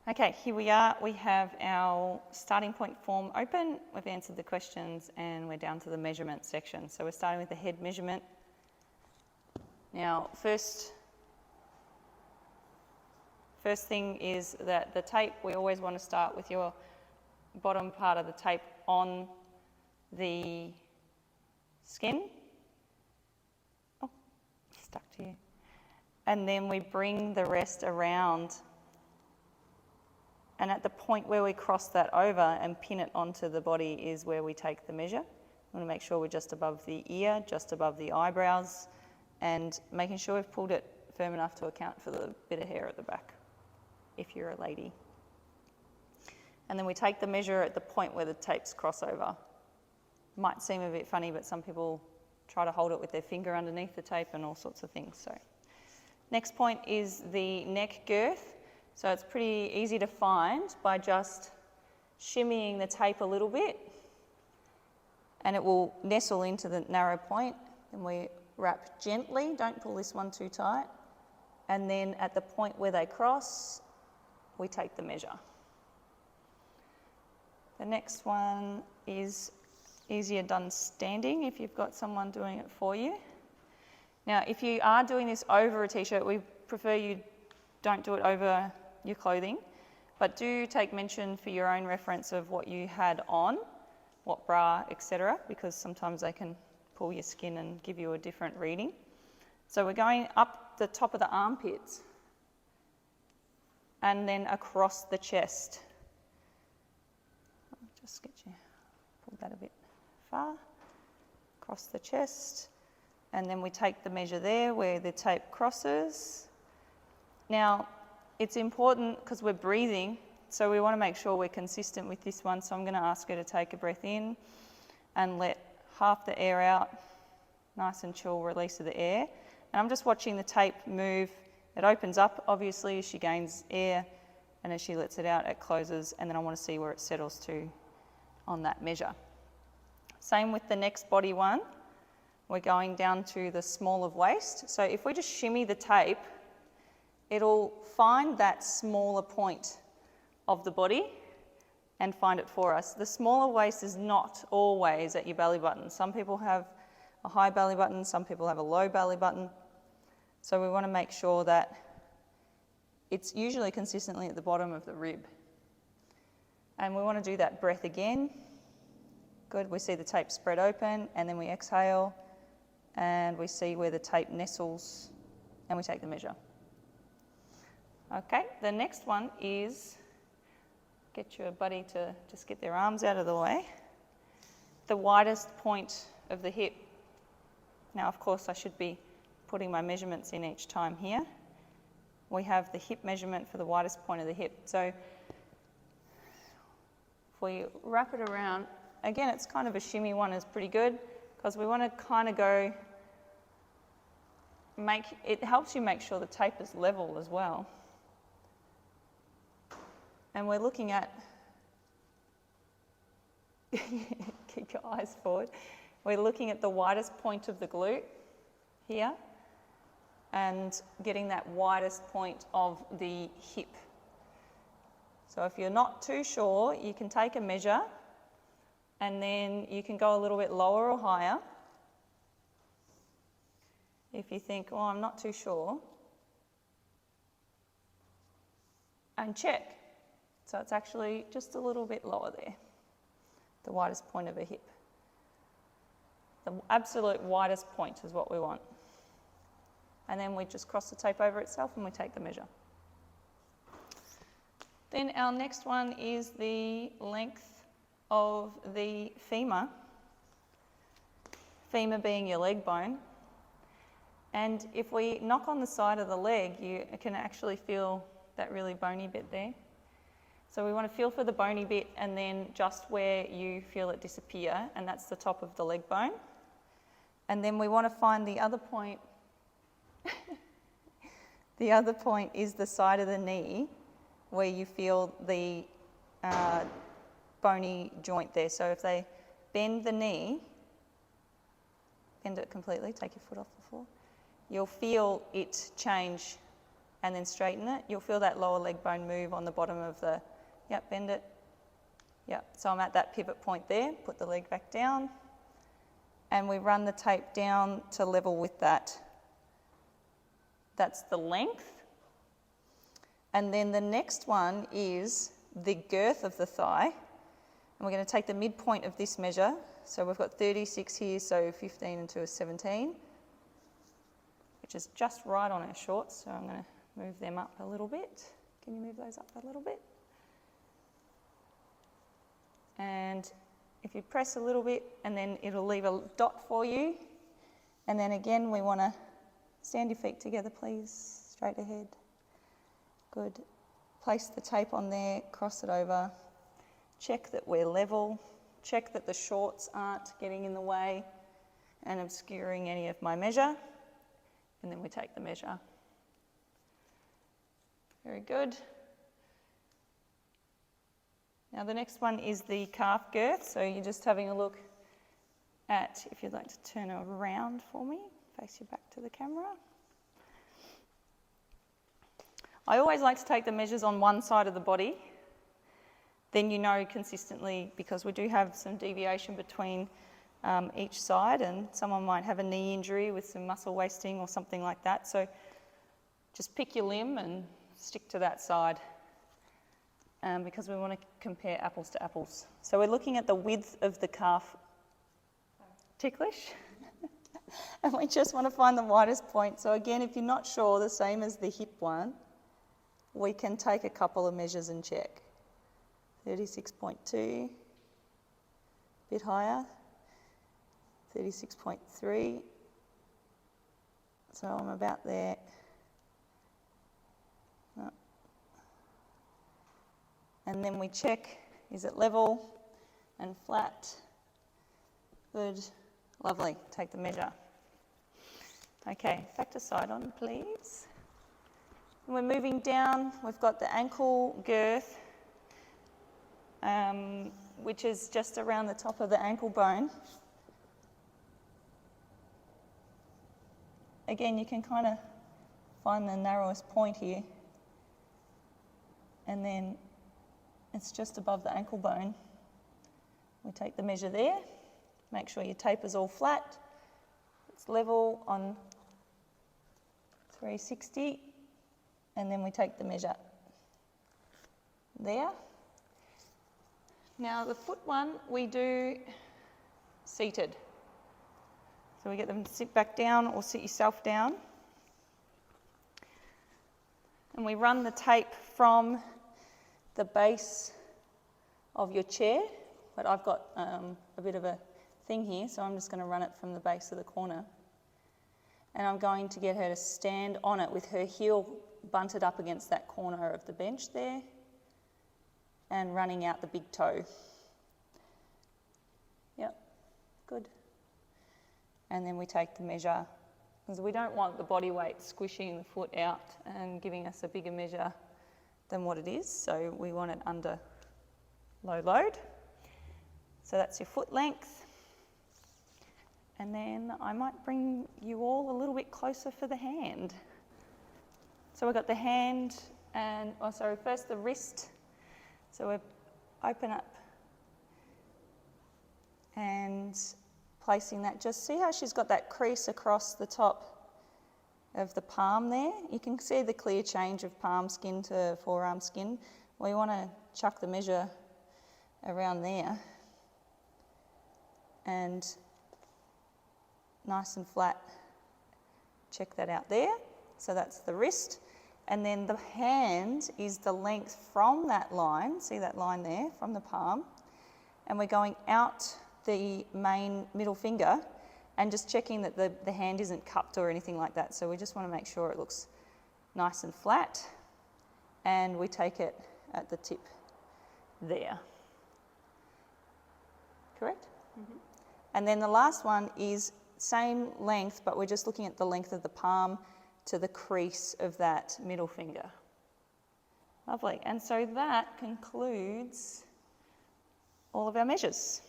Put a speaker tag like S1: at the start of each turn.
S1: Okay, here we are. We have our starting point form open. We've answered the questions and we're down to the measurement section. So we're starting with the head measurement. Now, first thing is that the tape, we always want to start with your bottom part of the tape on the skin. Oh, stuck to you. And then we bring the rest around, and at the point where we cross that over and pin it onto the body is where we take the measure. We want to make sure we're just above the ear, just above the eyebrows, and making sure we've pulled it firm enough to account for the bit of hair at the back, if you're a lady. And then we take the measure at the point where the tapes cross over. Might seem a bit funny, but some people try to hold it with their finger underneath the tape and all sorts of things. So, next point is the neck girth. So it's pretty easy to find by just shimmying the tape a little bit, and it will nestle into the narrow point. Then we wrap gently, don't pull this one too tight, and then at the point where they cross, we take the measure. The next one is easier done standing if you've got someone doing it for you. Now, if you are doing this over a t-shirt, we prefer you don't do it over your clothing, but do take mention for your own reference of what you had on, what bra, etc., because sometimes they can pull your skin and give you a different reading. So we're going up the top of the armpits and then across the chest. I'll just get you, pull that a bit far, across the chest, and then we take the measure there where the tape crosses. Now, it's important because we're breathing, so we want to make sure we're consistent with this one. So I'm going to ask her to take a breath in and let half the air out, nice and chill release of the air. And I'm just watching the tape move. It opens up, obviously, as she gains air, and as she lets it out, it closes, and then I want to see where it settles to on that measure. Same with the next body one. We're going down to the small of waist. So if we just shimmy the tape, it'll find that smaller point of the body and find it for us. The smaller waist is not always at your belly button. Some people have a high belly button, some people have a low belly button. So we want to make sure that it's usually consistently at the bottom of the rib. And we want to do that breath again. Good, we see the tape spread open, and then we exhale, and we see where the tape nestles, and we take the measure. Okay, the next one is, get your buddy to just get their arms out of the way, the widest point of the hip. Now, of course, I should be putting my measurements in each time here. We have the hip measurement for the widest point of the hip. So if we wrap it around, again, it's kind of a shimmy one is pretty good because we want to kind of go, it helps you make sure the tape is level as well. And we're looking at, keep your eyes forward, we're looking at the widest point of the glute here and getting that widest point of the hip. So if you're not too sure, you can take a measure and then you can go a little bit lower or higher. If you think, oh, I'm not too sure, and check. So it's actually just a little bit lower there, the widest point of a hip. The absolute widest point is what we want. And then we just cross the tape over itself and we take the measure. Then our next one is the length of the femur, femur being your leg bone. And if we knock on the side of the leg, you can actually feel that really bony bit there. So we want to feel for the bony bit and then just where you feel it disappear, and that's the top of the leg bone. And then we want to find the other point. The other point is the side of the knee where you feel the bony joint there. So if they bend the knee, bend it completely, take your foot off the floor, you'll feel it change and then straighten it. You'll feel that lower leg bone move on the bottom of the, yep, bend it. Yep, so I'm at that pivot point there, put the leg back down, and we run the tape down to level with that. That's the length. And then the next one is the girth of the thigh. And we're going to take the midpoint of this measure. So we've got 36 here, so 15 and 2 is 17, which is just right on our shorts. So I'm going to move them up a little bit. Can you move those up a little bit? And if you press a little bit, and then it'll leave a dot for you. And then again, we want to stand your feet together, please, straight ahead. Good. Place the tape on there, cross it over. Check that we're level. Check that the shorts aren't getting in the way and obscuring any of my measure. And then we take the measure. Very good. Now the next one is the calf girth. So you're just having a look at, if you'd like to turn around for me, face your back to the camera. I always like to take the measures on one side of the body. Then you know consistently, because we do have some deviation between each side, and someone might have a knee injury with some muscle wasting or something like that. So just pick your limb and stick to that side, because we want to compare apples to apples. So we're looking at the width of the calf. Ticklish? And we just want to find the widest point. So again, if you're not sure, the same as the hip one, we can take a couple of measures and check. 36.2, bit higher, 36.3, so I'm about there. No. And then we check, is it level and flat? Good, lovely, take the measure. Okay, back to side on, please. And we're moving down, we've got the ankle girth, which is just around the top of the ankle bone. Again, you can kind of find the narrowest point here, and then it's just above the ankle bone. We take the measure there, make sure your tape is all flat, it's level on 360, and then we take the measure there. Now the foot one we do seated. So we get them to sit back down or sit yourself down. And we run the tape from the base of your chair, but I've got a bit of a thing here, so I'm just going to run it from the base of the corner. And I'm going to get her to stand on it with her heel bunted up against that corner of the bench there, and running out the big toe. Yep, good. And then we take the measure, because we don't want the body weight squishing the foot out and giving us a bigger measure than what it is, so we want it under low load. So that's your foot length. And then I might bring you all a little bit closer for the hand. So we've got the hand and, first the wrist. So we open up and placing that, just see how she's got that crease across the top of the palm there. You can see the clear change of palm skin to forearm skin. We want to chuck the measure around there and nice and flat, check that out there. So that's the wrist. And then the hand is the length from that line, see that line there, from the palm, and we're going out the main middle finger and just checking that the hand isn't cupped or anything like that. So we just want to make sure it looks nice and flat, and we take it at the tip there. Correct? Mm-hmm. And then the last one is same length, but we're just looking at the length of the palm to the crease of that middle finger. Lovely. And so that concludes all of our measures.